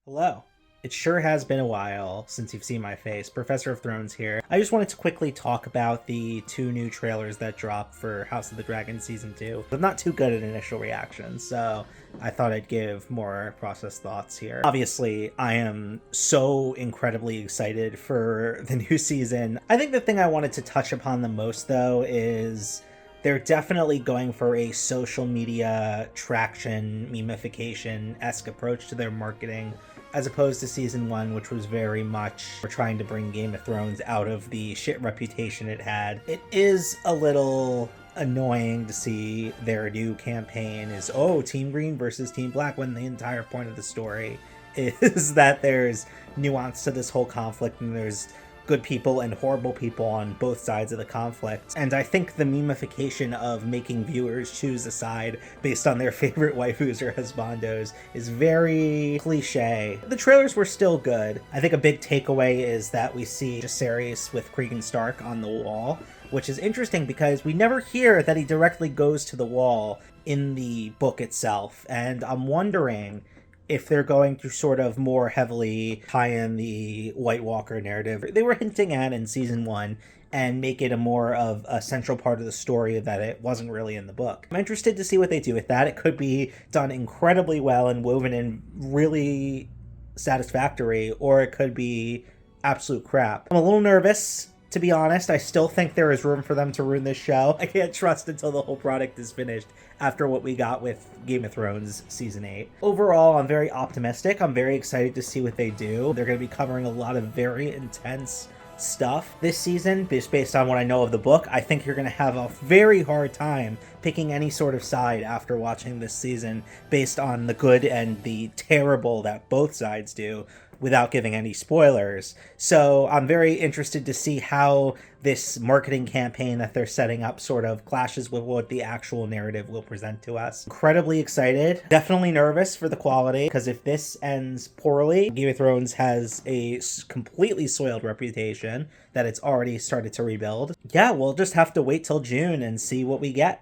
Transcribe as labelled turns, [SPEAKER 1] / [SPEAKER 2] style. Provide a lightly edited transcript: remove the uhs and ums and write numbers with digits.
[SPEAKER 1] Hello. It sure has been a while since you've seen my face. Professor of Thrones here. I just wanted to quickly talk about the two new trailers that dropped for House of the Dragon Season 2. I'm not too good at initial reactions, so I thought I'd give more processed thoughts here. Obviously, I am so incredibly excited for the new season. I think the thing I wanted to touch upon the most, though, is they're definitely going for a social media traction, memification-esque approach to their marketing, as opposed to season one, which was very much trying to bring Game of Thrones out of the shit reputation it had. It is a little annoying to see their new campaign is, oh, Team Green versus Team Black, when the entire point of the story is that there's nuance to this whole conflict and there's good people and horrible people on both sides of the conflict. And I think the memification of making viewers choose a side based on their favorite waifus or husbandos is very cliche. The trailers were still good. I think a big takeaway is that we see Jacaerys with Cregan Stark on the wall, which is interesting because we never hear that he directly goes to the wall in the book itself. And I'm wondering if they're going to sort of more heavily tie in the White Walker narrative they were hinting at in season one and make it a more of a central part of the story that it wasn't really in the book. I'm interested to see what they do with that. It could be done incredibly well and woven in really satisfactory, or it could be absolute crap. I'm a little nervous, to be honest. I still think there is room for them to ruin this show. I can't trust until the whole product is finished after what we got with Game of Thrones Season 8. Overall, I'm very optimistic. I'm very excited to see what they do. They're going to be covering a lot of very intense stuff this season, just based on what I know of the book. I think you're going to have a very hard time picking any sort of side after watching this season based on the good and the terrible that both sides do, without giving any spoilers. So I'm very interested to see how this marketing campaign that they're setting up sort of clashes with what the actual narrative will present to us. Incredibly excited. Definitely nervous for the quality, because if this ends poorly, Game of Thrones has a completely soiled reputation that it's already started to rebuild. Yeah, we'll just have to wait till June and see what we get.